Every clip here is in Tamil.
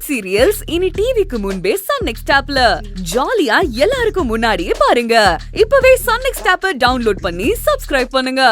வெப் சீரியல்ஸ் இனி டிவிக்கு முன்பே சன் நெக்ஸ்ட் ஆப்ல ஜாலியா எல்லாருக்கும் முன்னாடியே பாருங்க. இப்பவே சன் நெக்ஸ்ட் ஆப்பை டவுன்லோட் பண்ணி சப்ஸ்கிரைப் பண்ணுங்க.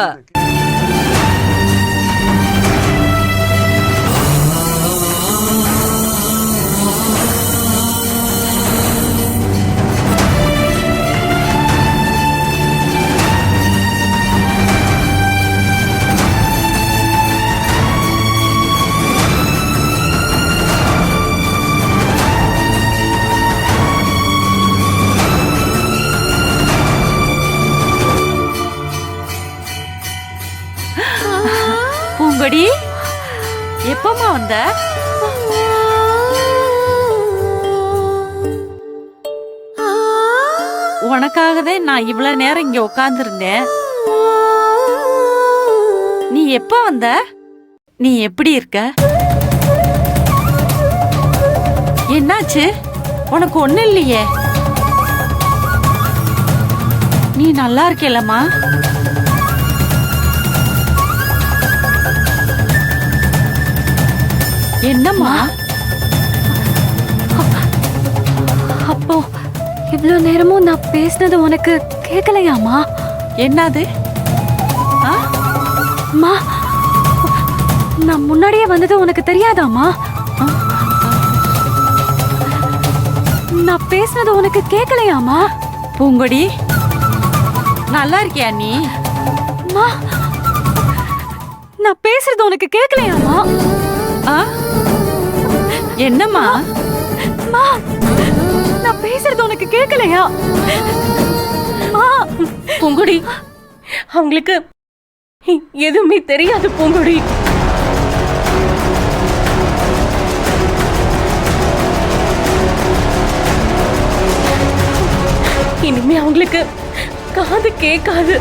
பூங்கொடி, எப்பமா வந்த? உனக்காகவே நான் இவ்வளவு நேரம் இங்க உட்கார்ந்திருந்தேன். நீ எப்ப வந்த? நீ எப்படி இருக்க? என்னாச்சு? உனக்கு ஒண்ணு இல்லையே. நீ நல்லா இருக்கேலம்மா? என்னம்மா? அப்போ இவ்ளோ நேரமும் நான் பேசினது உனக்கு கேட்கலையாமா? என்னது? அம்மா, நான் முன்னாடியே வந்தது உனக்கு தெரியாதாமா? நான் பேசினது உனக்கு கேட்கலையாமா? பூங்கொடி, நல்லா இருக்கியா நீ? அம்மா, நான் பேசுறது உனக்கு கேட்கலையாமா? என்னம்மா? அம்மா, நான் பேசுறது உனக்கு கேட்கலையா? பூங்குடி, அவங்களுக்கு எதுவுமே தெரியாது. பூங்குடி, இனிமே அவங்களுக்கு காது கேட்காது.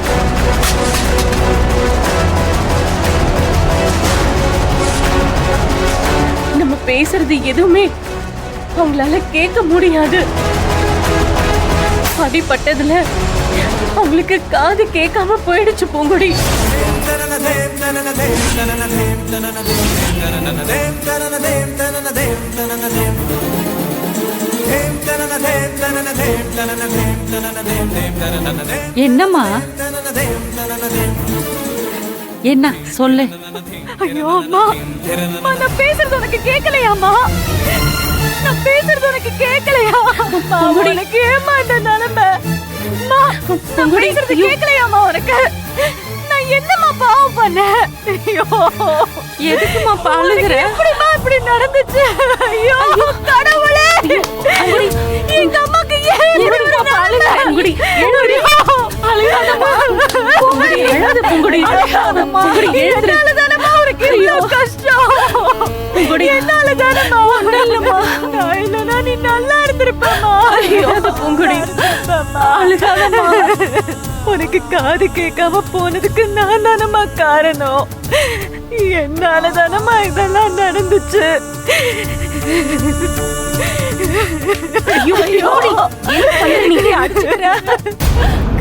நம்ம பேசுறது எதுவுமே அவங்களால கேட்க முடியாது. அடிப்பட்டதுல அவங்களுக்கு காது கேட்காம போயிடுச்சு. பூங்குடி, என்னம்மா? என்ன சொல்லு? ஐயோ அம்மா, நான் பேசுறது உனக்கு கேட்கலையாமா? நான் பேசுறது உனக்கு கேட்கலையா? உனக்கு ஏமா இந்த நிலைமை? நான் பேசுறது கேட்கலையாமா உனக்கு? நான் என்னம்மா பாவம் பண்ணேன்? ஐயோ, எதுக்குமா பாலுகிற? எப்படிமா இப்படி நடந்துச்சு? ஐயோ கடவுளே, எங்க அம்மாக்கு ஏன் எதுக்குமா பாலுகிற? பூங்குடி, அழுகாதம்மா. பூங்குடி, எழுது. பூங்குடி, பூங்குடி, எழுது. என்னாலதானம்மா உனக்கு இவ்வளவு கஷ்டம்? என்னாலதானம்மா? ஒண்ணும் இல்லம்மா, நான் இல்லைன்னா நீ நல்லா இருந்திருப்பம்மா. பூங்குடி, அழுகாதம்மா. உனக்கு காது கேட்காம போனதுக்கு நான் தானம்மா காரணம். என்னாலதானம்மா இதெல்லாம் நடந்துச்சு.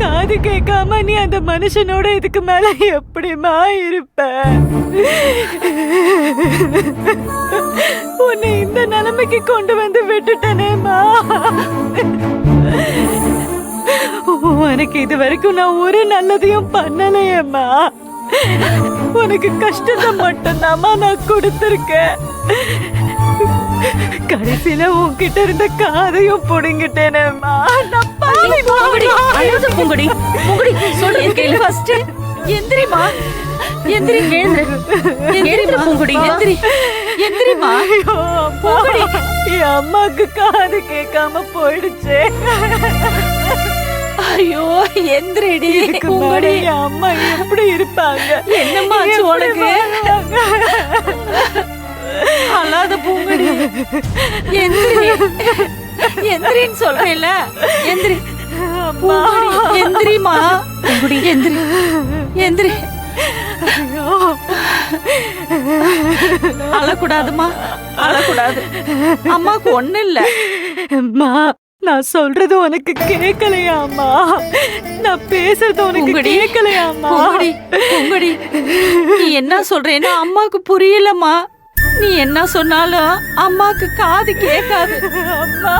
காது கேட்காம நீ அந்த மனுஷனோட இதுக்கு மேல எப்படிமா இருப்ப? உன்னை இந்த நிலைமைக்கு கொண்டு வந்து விட்டுட்டனேம்மா. உனக்கு இது வரைக்கும் நான் ஒரு நல்லதையும் பண்ணலையேம்மா. உனக்கு கஷ்டத்தை மட்டும்தாம்மா நான் கொடுத்திருக்கேன். கடைசியில உன்கிட்ட இருந்த காதையும் புடுங்கிட்டேனேம்மா. நான் பாவி. பூங்குடி, பூங்குடி, சொல்றது கேளு. ஃபர்ஸ்ட் எந்திரிமா, எந்திரி, எழுந்து. எந்திரி பூங்குடி, எந்திரி, எந்திரிமா. பூங்குடி, என் அம்மாக்கு காது கேட்காம போயிடுச்சு. ஐயோ, எந்திரிடி பூங்குடி. என் அம்மா எப்படி இருப்பாங்க? என்னம்மா ஆச்சு உனக்கு? அழாத பூங்குடி, எந்திரி, எந்திரின்னு சொல்றேன்ல, எந்திரி. எந்திரிமா பூங்குடி, எந்திரி, எந்திரி. அழக்கூடாதுமா, அழக்கூடாது. அம்மாக்கு ஒண்ணு இல்ல. அம்மா, நான் சொல்றது உனக்கு கேட்கலையாமா? நான் பேசுறது உனக்கு கேட்கலையாமா? பூங்குடி, பூங்குடி, நீ என்ன சொல்றேன்னா அம்மாக்கு புரியலம்மா. நீ என்ன சொன்னாலும் அம்மாக்கு காது கேட்காது. அம்மா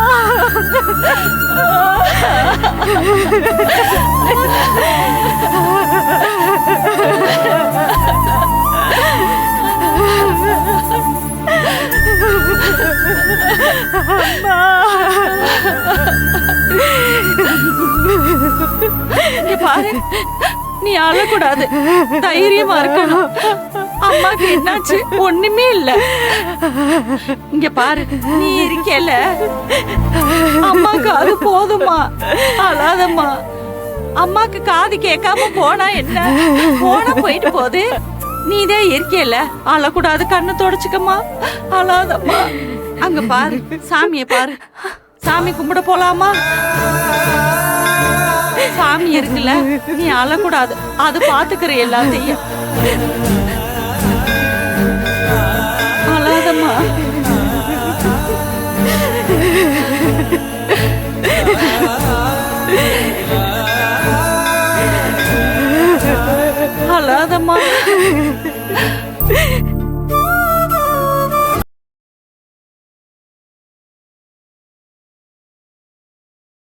இங்க பாரு, நீ அழக்கூடாது, தைரியமா இருக்கணும். அம்மாக்கு என்னாச்சு? ஒண்ணுமே இல்ல. இங்க பாரு, நீ இருக்கேல, அம்மாக்கு அது போதுமா? அழாதம்மா. அம்மாக்கு காது கேட்காம போனா என்ன? போனா போயிட்டு போகுது. நீதான் இருக்கேல, அழக்கூடாது, கண்ணு தொடச்சுக்கம்மா, அழாதம்மா. அங்க பாரு, சாமிய பாரு, சாமி கும்பிட போலாமா? சாமி இருக்குல்ல, நீ அழக்கூடாது, அது பாத்துக்கிற எல்லாத்தையும். அழாதம்மா. அழாதம்மா.